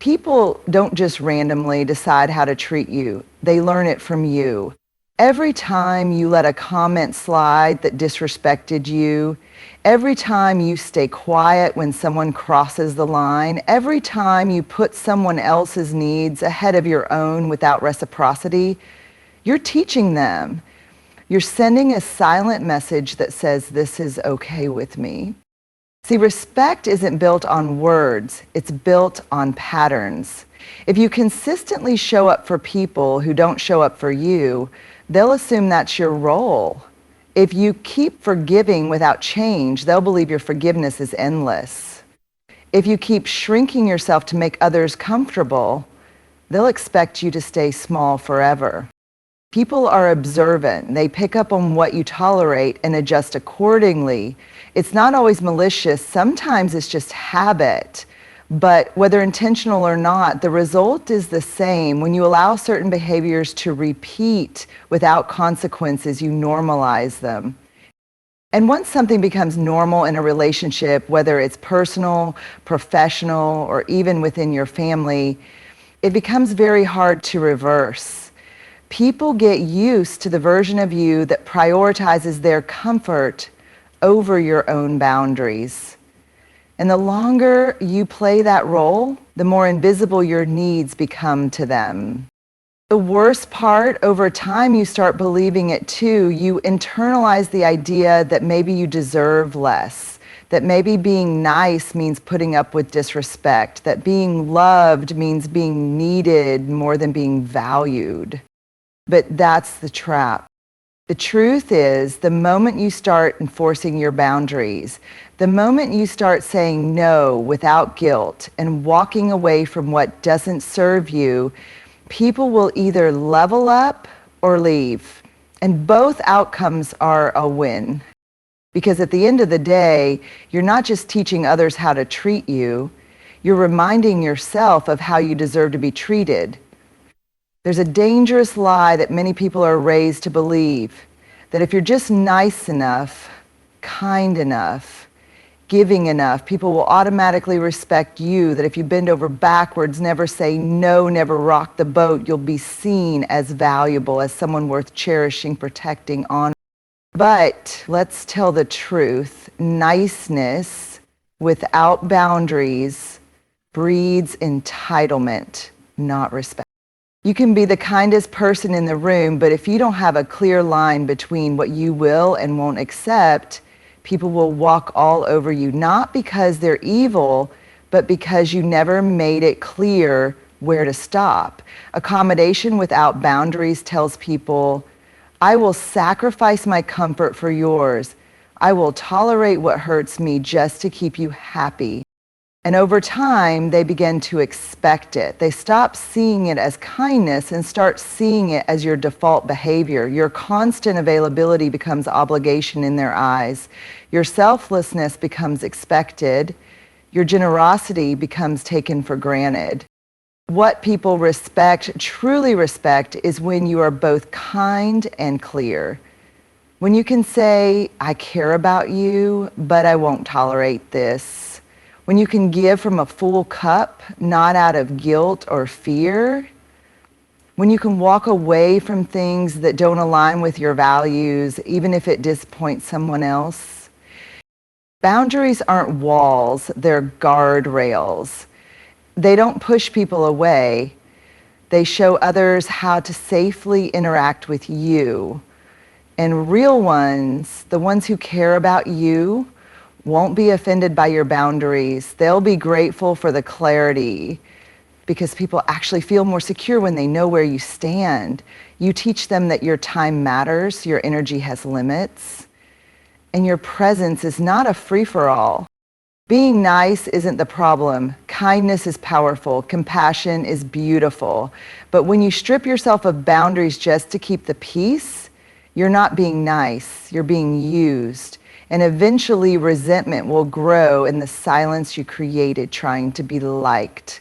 People don't just randomly decide how to treat you. They learn it from you. Every time you let a comment slide that disrespected you, every time you stay quiet when someone crosses the line, every time you put someone else's needs ahead of your own without reciprocity, you're teaching them. You're sending a silent message that says, "This is okay with me." See, respect isn't built on words, it's built on patterns. If you consistently show up for people who don't show up for you, they'll assume that's your role. If you keep forgiving without change, they'll believe your forgiveness is endless. If you keep shrinking yourself to make others comfortable, they'll expect you to stay small forever. People are observant. They pick up on what you tolerate and adjust accordingly. It's not always malicious. Sometimes it's just habit. But whether intentional or not, the result is the same. When you allow certain behaviors to repeat without consequences, you normalize them. And once something becomes normal in a relationship, whether it's personal, professional, or even within your family, it becomes very hard to reverse. People get used to the version of you that prioritizes their comfort over your own boundaries. And the longer you play that role, the more invisible your needs become to them. The worst part, over time, you start believing it too. You internalize the idea that maybe you deserve less, that maybe being nice means putting up with disrespect, that being loved means being needed more than being valued. But that's the trap. The truth is, the moment you start enforcing your boundaries, the moment you start saying no without guilt and walking away from what doesn't serve you, people will either level up or leave. And both outcomes are a win. Because at the end of the day, you're not just teaching others how to treat you, you're reminding yourself of how you deserve to be treated. There's a dangerous lie that many people are raised to believe, that if you're just nice enough, kind enough, giving enough, people will automatically respect you, that if you bend over backwards, never say no, never rock the boat, you'll be seen as valuable, as someone worth cherishing, protecting, honoring. But let's tell the truth, niceness without boundaries breeds entitlement, not respect. You can be the kindest person in the room, but if you don't have a clear line between what you will and won't accept, people will walk all over you, not because they're evil, but because you never made it clear where to stop. Accommodation without boundaries tells people, I will sacrifice my comfort for yours. I will tolerate what hurts me just to keep you happy. And over time, they begin to expect it. They stop seeing it as kindness and start seeing it as your default behavior. Your constant availability becomes obligation in their eyes. Your selflessness becomes expected. Your generosity becomes taken for granted. What people respect, truly respect, is when you are both kind and clear. When you can say, I care about you, but I won't tolerate this. When you can give from a full cup, not out of guilt or fear. When you can walk away from things that don't align with your values, even if it disappoints someone else. Boundaries aren't walls, they're guardrails. They don't push people away. They show others how to safely interact with you. And real ones, the ones who care about you, won't be offended by your boundaries. They'll be grateful for the clarity, because people actually feel more secure when they know where you stand. You teach them that your time matters, your energy has limits, and your presence is not a free-for-all. Being nice isn't the problem. Kindness is powerful. Compassion is beautiful. But when you strip yourself of boundaries just to keep the peace, you're not being nice, you're being used. And eventually resentment will grow in the silence you created trying to be liked.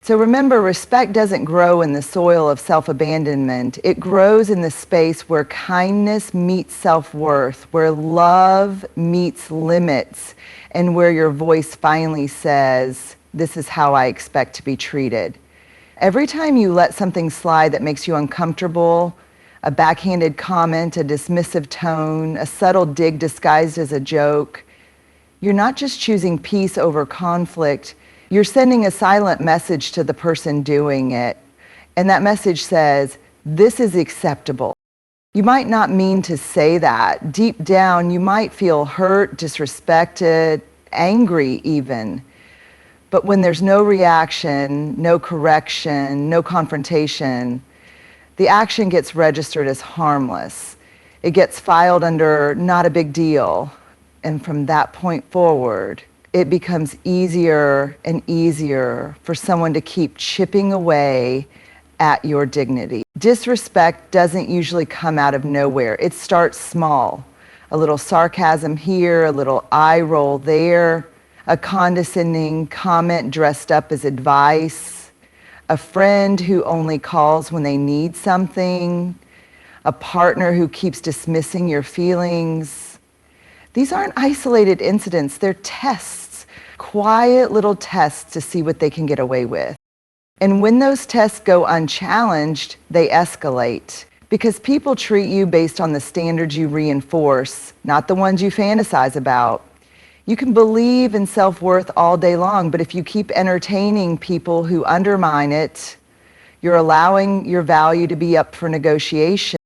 So remember, respect doesn't grow in the soil of self-abandonment. It grows in the space where kindness meets self-worth, where love meets limits, and where your voice finally says, This is how I expect to be treated. Every time you let something slide that makes you uncomfortable, a backhanded comment, a dismissive tone, a subtle dig disguised as a joke, you're not just choosing peace over conflict, you're sending a silent message to the person doing it. And that message says, this is acceptable. You might not mean to say that. Deep down, you might feel hurt, disrespected, angry even. But when there's no reaction, no correction, no confrontation, the action gets registered as harmless. It gets filed under not a big deal. And from that point forward, it becomes easier and easier for someone to keep chipping away at your dignity. Disrespect doesn't usually come out of nowhere. It starts small. A little sarcasm here, a little eye roll there, a condescending comment dressed up as advice, a friend who only calls when they need something, a partner who keeps dismissing your feelings. These aren't isolated incidents, they're tests, quiet little tests to see what they can get away with. And when those tests go unchallenged, they escalate. Because people treat you based on the standards you reinforce, not the ones you fantasize about. You can believe in self-worth all day long, but if you keep entertaining people who undermine it, you're allowing your value to be up for negotiation.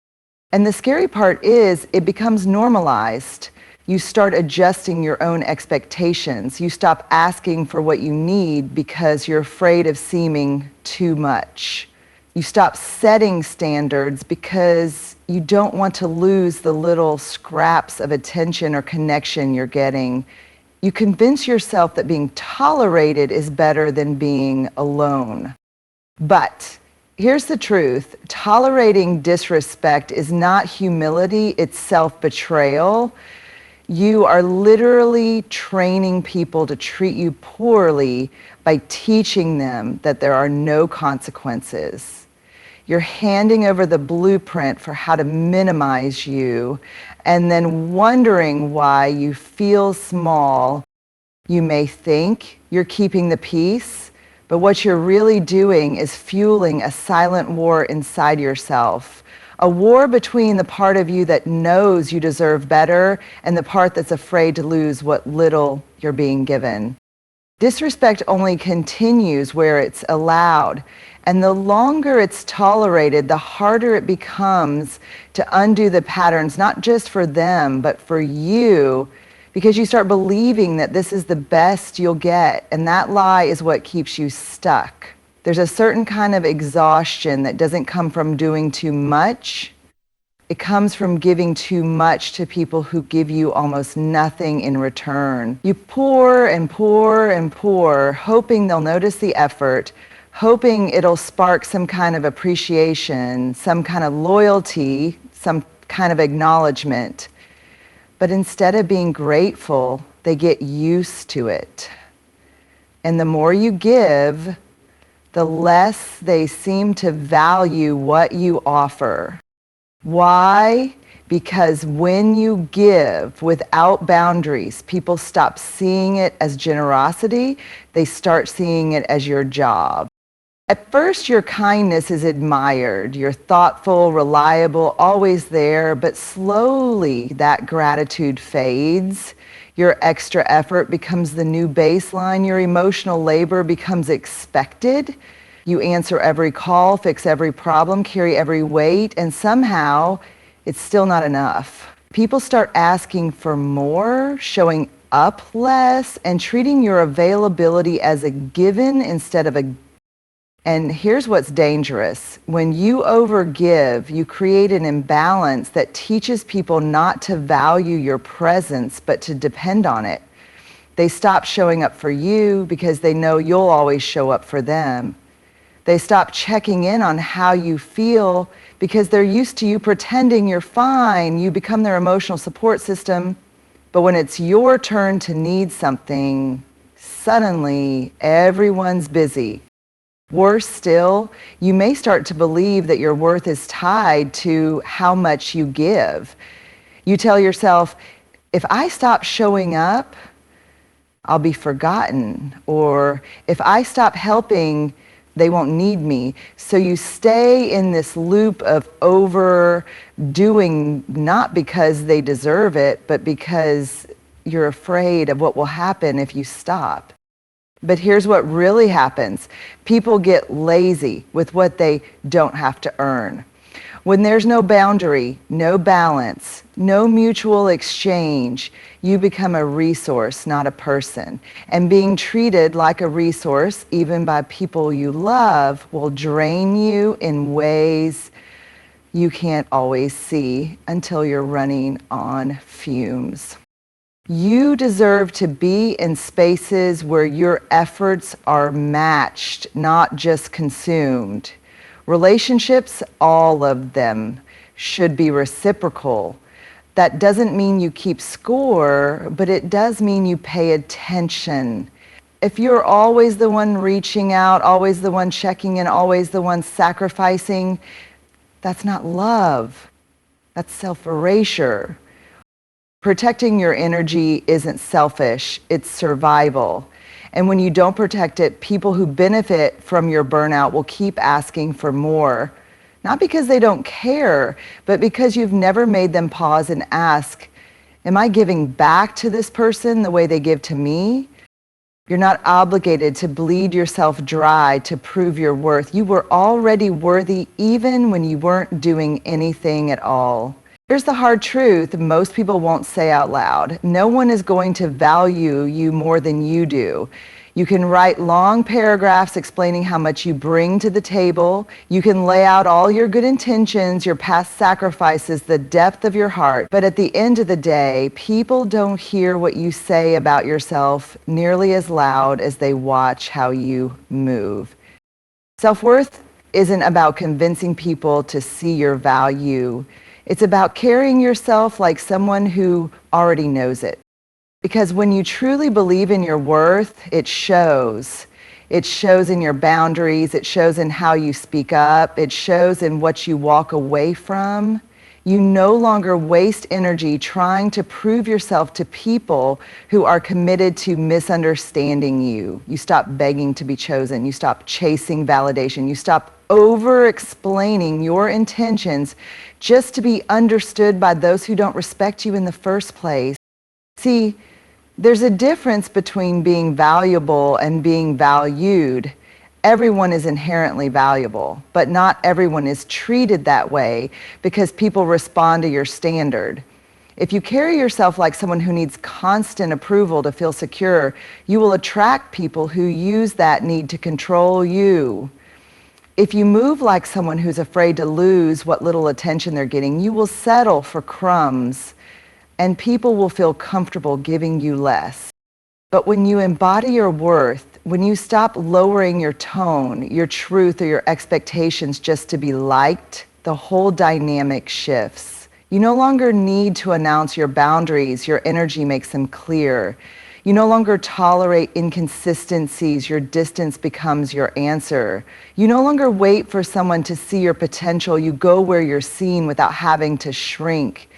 And the scary part is it becomes normalized. You start adjusting your own expectations. You stop asking for what you need because you're afraid of seeming too much. You stop setting standards because you don't want to lose the little scraps of attention or connection you're getting. You convince yourself that being tolerated is better than being alone. But here's the truth. Tolerating disrespect is not humility, it's self-betrayal. You are literally training people to treat you poorly by teaching them that there are no consequences. You're handing over the blueprint for how to minimize you and then wondering why you feel small. You may think you're keeping the peace, but what you're really doing is fueling a silent war inside yourself. A war between the part of you that knows you deserve better and the part that's afraid to lose what little you're being given. Disrespect only continues where it's allowed, and the longer it's tolerated, the harder it becomes to undo the patterns, not just for them, but for you, because you start believing that this is the best you'll get, and that lie is what keeps you stuck. There's a certain kind of exhaustion that doesn't come from doing too much. It comes from giving too much to people who give you almost nothing in return. You pour and pour and pour, hoping they'll notice the effort, hoping it'll spark some kind of appreciation, some kind of loyalty, some kind of acknowledgement. But instead of being grateful, they get used to it. And the more you give, the less they seem to value what you offer. Why? Because when you give without boundaries, people stop seeing it as generosity, they start seeing it as your job. At first, your kindness is admired. You're thoughtful, reliable, always there, but slowly that gratitude fades. Your extra effort becomes the new baseline. Your emotional labor becomes expected. You answer every call, fix every problem, carry every weight, and somehow it's still not enough. People start asking for more, showing up less, and treating your availability as a given instead of a. And here's what's dangerous. When you overgive, you create an imbalance that teaches people not to value your presence, but to depend on it. They stop showing up for you because they know you'll always show up for them. They stop checking in on how you feel because they're used to you pretending you're fine. You become their emotional support system. But when it's your turn to need something, suddenly everyone's busy. Worse still, you may start to believe that your worth is tied to how much you give. You tell yourself, if I stop showing up, I'll be forgotten. Or if I stop helping, they won't need me. So you stay in this loop of overdoing, not because they deserve it, but because you're afraid of what will happen if you stop. But here's what really happens. People get lazy with what they don't have to earn. When there's no boundary, no balance, no mutual exchange, you become a resource, not a person. And being treated like a resource, even by people you love, will drain you in ways you can't always see until you're running on fumes. You deserve to be in spaces where your efforts are matched, not just consumed. Relationships, all of them, should be reciprocal. That doesn't mean you keep score, but it does mean you pay attention. If you're always the one reaching out, always the one checking in, always the one sacrificing, that's not love. That's self-erasure. Protecting your energy isn't selfish, it's survival. And when you don't protect it, people who benefit from your burnout will keep asking for more. Not because they don't care, but because you've never made them pause and ask, am I giving back to this person the way they give to me? You're not obligated to bleed yourself dry to prove your worth. You were already worthy even when you weren't doing anything at all. Here's the hard truth most people won't say out loud. No one is going to value you more than you do. You can write long paragraphs explaining how much you bring to the table. You can lay out all your good intentions, your past sacrifices, the depth of your heart. But at the end of the day, people don't hear what you say about yourself nearly as loud as they watch how you move. Self-worth isn't about convincing people to see your value. It's about carrying yourself like someone who already knows it. Because when you truly believe in your worth, it shows. It shows in your boundaries. It shows in how you speak up. It shows in what you walk away from. You no longer waste energy trying to prove yourself to people who are committed to misunderstanding you. You stop begging to be chosen. You stop chasing validation. You stop over-explaining your intentions just to be understood by those who don't respect you in the first place. See, there's a difference between being valuable and being valued. Everyone is inherently valuable, but not everyone is treated that way because people respond to your standard. If you carry yourself like someone who needs constant approval to feel secure, you will attract people who use that need to control you. If you move like someone who's afraid to lose what little attention they're getting, you will settle for crumbs, and people will feel comfortable giving you less. But when you embody your worth, when you stop lowering your tone, your truth, or your expectations just to be liked, the whole dynamic shifts. You no longer need to announce your boundaries. Your energy makes them clear. You no longer tolerate inconsistencies. Your distance becomes your answer. You no longer wait for someone to see your potential. You go where you're seen without having to shrink.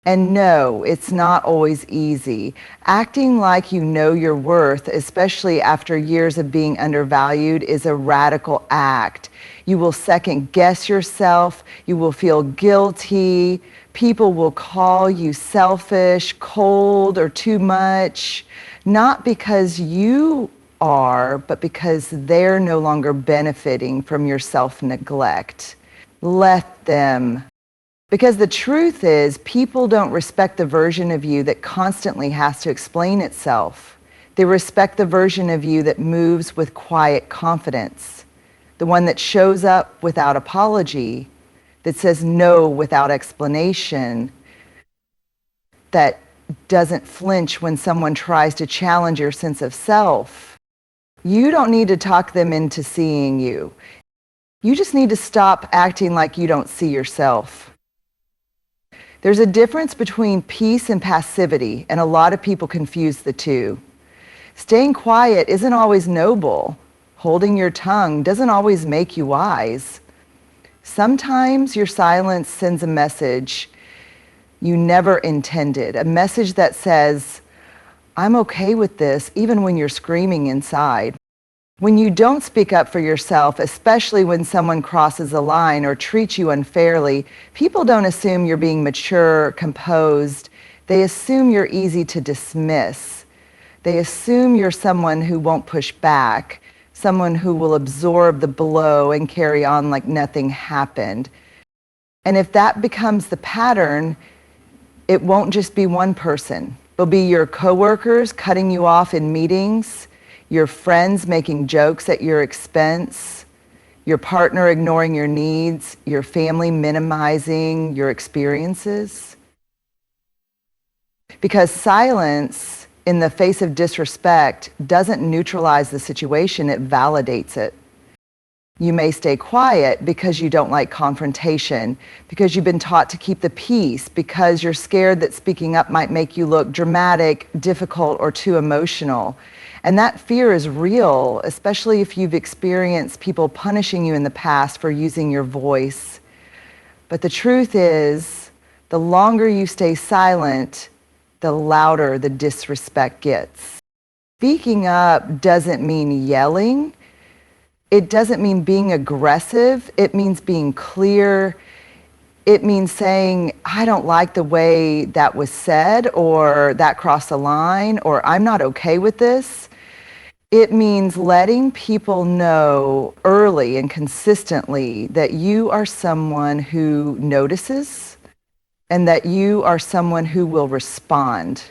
And no, it's not always easy. Acting like you know your worth, especially after years of being undervalued, is a radical act. You will second guess yourself. You will feel guilty. People will call you selfish, cold, or too much. Not because you are, but because they're no longer benefiting from your self-neglect. Let them. Because the truth is, people don't respect the version of you that constantly has to explain itself. They respect the version of you that moves with quiet confidence, the one that shows up without apology, that says no without explanation, that doesn't flinch when someone tries to challenge your sense of self. You don't need to talk them into seeing you. You just need to stop acting like you don't see yourself. There's a difference between peace and passivity, and a lot of people confuse the two. Staying quiet isn't always noble. Holding your tongue doesn't always make you wise. Sometimes your silence sends a message you never intended, a message that says, I'm okay with this, even when you're screaming inside. When you don't speak up for yourself, especially when someone crosses a line or treats you unfairly, people don't assume you're being mature, composed. They assume you're easy to dismiss. They assume you're someone who won't push back, someone who will absorb the blow and carry on like nothing happened. And if that becomes the pattern, it won't just be one person. It'll be your coworkers cutting you off in meetings, your friends making jokes at your expense, your partner ignoring your needs, your family minimizing your experiences. Because silence in the face of disrespect doesn't neutralize the situation, it validates it. You may stay quiet because you don't like confrontation, because you've been taught to keep the peace, because you're scared that speaking up might make you look dramatic, difficult, or too emotional. And that fear is real, especially if you've experienced people punishing you in the past for using your voice. But the truth is, the longer you stay silent, the louder the disrespect gets. Speaking up doesn't mean yelling. It doesn't mean being aggressive. It means being clear. It means saying, I don't like the way that was said, or that crossed a line, or I'm not okay with this. It means letting people know early and consistently that you are someone who notices and that you are someone who will respond.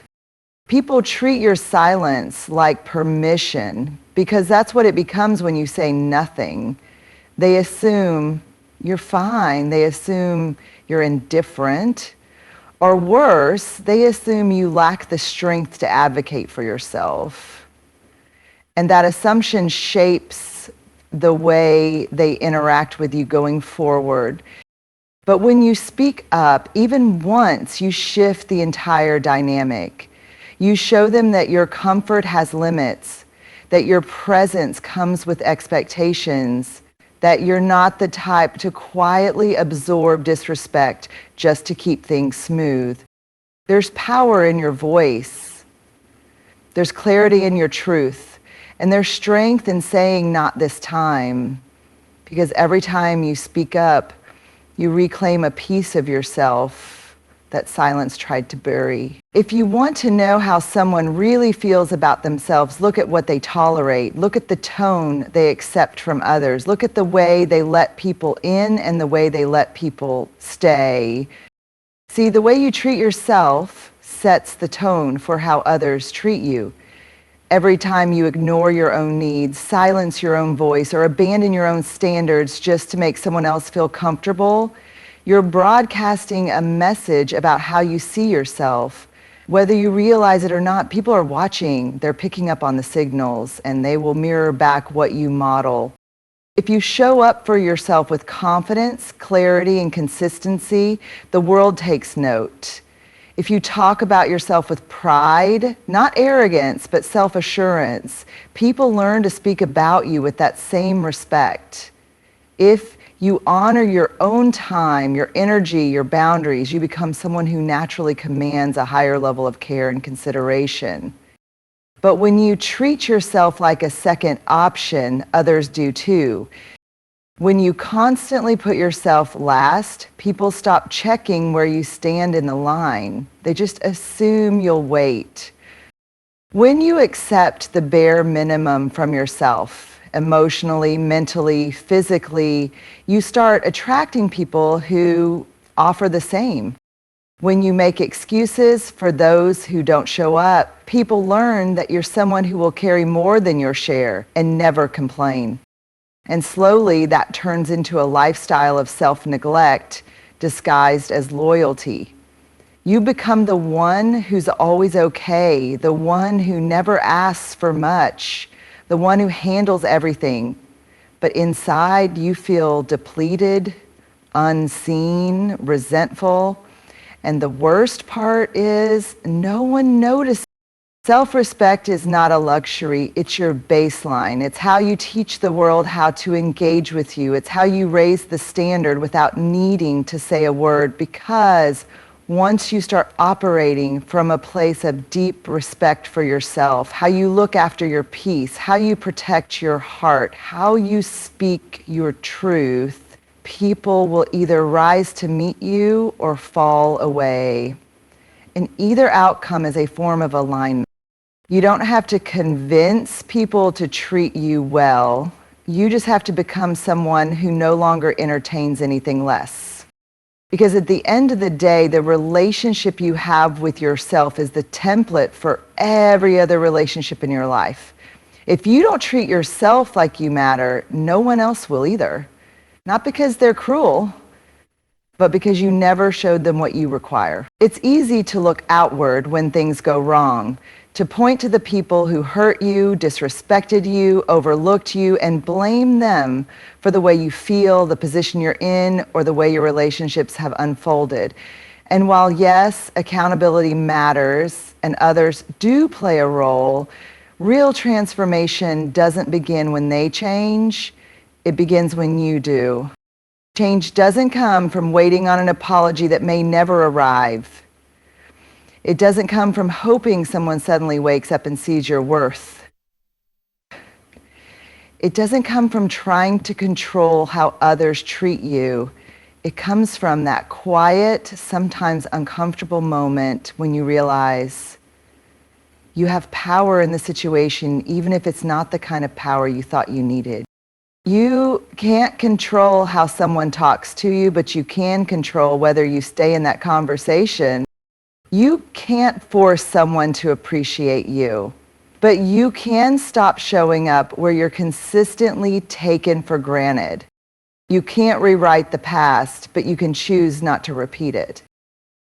People treat your silence like permission because that's what it becomes when you say nothing. They assume you're fine. They assume you're indifferent. Or worse, they assume you lack the strength to advocate for yourself. And that assumption shapes the way they interact with you going forward. But when you speak up, even once, you shift the entire dynamic. You show them that your comfort has limits, that your presence comes with expectations, that you're not the type to quietly absorb disrespect just to keep things smooth. There's power in your voice. There's clarity in your truth. And there's strength in saying not this time. Because every time you speak up, you reclaim a piece of yourself that silence tried to bury. If you want to know how someone really feels about themselves, look at what they tolerate. Look at the tone they accept from others. Look at the way they let people in and the way they let people stay. See, the way you treat yourself sets the tone for how others treat you. Every time you ignore your own needs, silence your own voice, or abandon your own standards just to make someone else feel comfortable, you're broadcasting a message about how you see yourself. Whether you realize it or not, people are watching, they're picking up on the signals, and they will mirror back what you model. If you show up for yourself with confidence, clarity, and consistency, the world takes note. If you talk about yourself with pride, not arrogance, but self-assurance, people learn to speak about you with that same respect. If you honor your own time, your energy, your boundaries, you become someone who naturally commands a higher level of care and consideration. But when you treat yourself like a second option, others do too. When you constantly put yourself last, people stop checking where you stand in the line. They just assume you'll wait. When you accept the bare minimum from yourself, emotionally, mentally, physically, you start attracting people who offer the same. When you make excuses for those who don't show up, people learn that you're someone who will carry more than your share and never complain. And slowly that turns into a lifestyle of self-neglect disguised as loyalty. You become the one who's always okay, the one who never asks for much, the one who handles everything. But inside you feel depleted, unseen, resentful. And the worst part is no one notices. Self-respect is not a luxury, it's your baseline. It's how you teach the world how to engage with you. It's how you raise the standard without needing to say a word, because once you start operating from a place of deep respect for yourself, how you look after your peace, how you protect your heart, how you speak your truth, people will either rise to meet you or fall away. And either outcome is a form of alignment. You don't have to convince people to treat you well. You just have to become someone who no longer entertains anything less. Because at the end of the day, the relationship you have with yourself is the template for every other relationship in your life. If you don't treat yourself like you matter, no one else will either. Not because they're cruel, but because you never showed them what you require. It's easy to look outward when things go wrong, to point to the people who hurt you, disrespected you, overlooked you, and blame them for the way you feel, the position you're in, or the way your relationships have unfolded. And while yes, accountability matters and others do play a role, real transformation doesn't begin when they change, it begins when you do. Change doesn't come from waiting on an apology that may never arrive. It doesn't come from hoping someone suddenly wakes up and sees your worth. It doesn't come from trying to control how others treat you. It comes from that quiet, sometimes uncomfortable moment when you realize you have power in the situation, even if it's not the kind of power you thought you needed. You can't control how someone talks to you, but you can control whether you stay in that conversation. You can't force someone to appreciate you, but you can stop showing up where you're consistently taken for granted. You can't rewrite the past, but you can choose not to repeat it.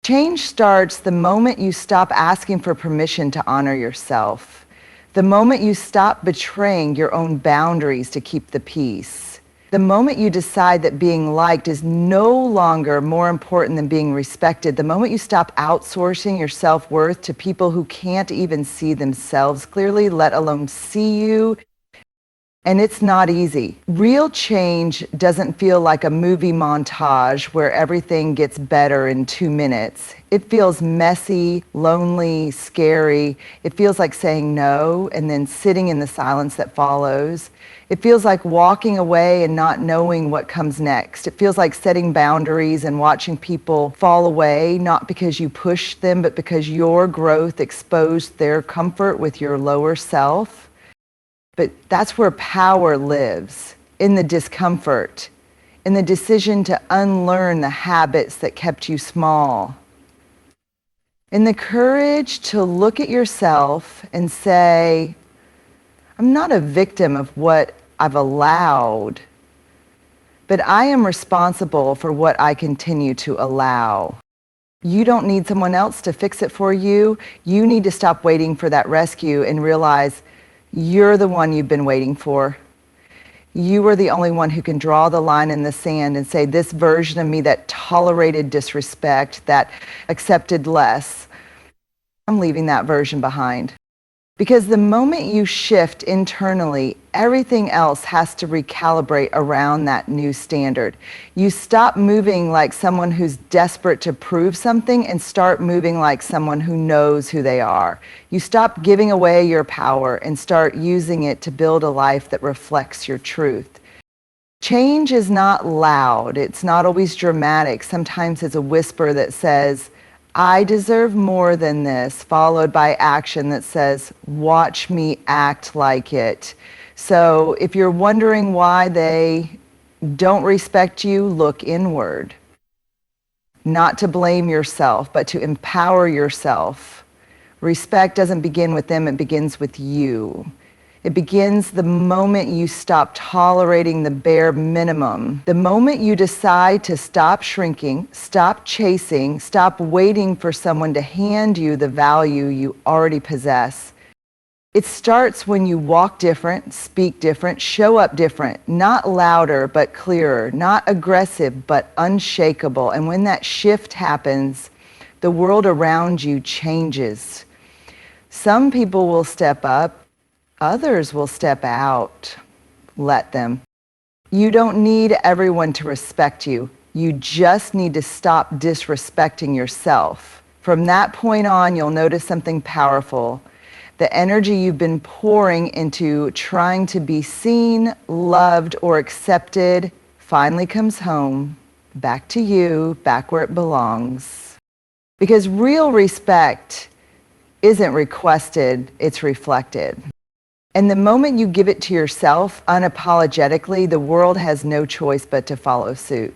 Change starts the moment you stop asking for permission to honor yourself. The moment you stop betraying your own boundaries to keep the peace. The moment you decide that being liked is no longer more important than being respected. The moment you stop outsourcing your self-worth to people who can't even see themselves clearly, let alone see you. And it's not easy. Real change doesn't feel like a movie montage where everything gets better in 2 minutes. It feels messy, lonely, scary. It feels like saying no and then sitting in the silence that follows. It feels like walking away and not knowing what comes next. It feels like setting boundaries and watching people fall away, not because you pushed them, but because your growth exposed their comfort with your lower self. But that's where power lives, in the discomfort, in the decision to unlearn the habits that kept you small, in the courage to look at yourself and say, I'm not a victim of what I've allowed, but I am responsible for what I continue to allow. You don't need someone else to fix it for you. You need to stop waiting for that rescue and realize you're the one you've been waiting for. You are the only one who can draw the line in the sand and say, this version of me that tolerated disrespect, that accepted less, I'm leaving that version behind. Because the moment you shift internally, everything else has to recalibrate around that new standard. You stop moving like someone who's desperate to prove something and start moving like someone who knows who they are. You stop giving away your power and start using it to build a life that reflects your truth. Change is not loud. It's not always dramatic. Sometimes it's a whisper that says, I deserve more than this, followed by action that says, watch me act like it. So if you're wondering why they don't respect you, look inward. Not to blame yourself, but to empower yourself. Respect doesn't begin with them, it begins with you. It begins the moment you stop tolerating the bare minimum. The moment you decide to stop shrinking, stop chasing, stop waiting for someone to hand you the value you already possess. It starts when you walk different, speak different, show up different, not louder but clearer, not aggressive but unshakable. And when that shift happens, the world around you changes. Some people will step up, others will step out. Let them. You don't need everyone to respect you. You just need to stop disrespecting yourself. From that point on, you'll notice something powerful. The energy you've been pouring into trying to be seen, loved, or accepted finally comes home, back to you, back where it belongs. Because real respect isn't requested, it's reflected. And the moment you give it to yourself unapologetically, the world has no choice but to follow suit.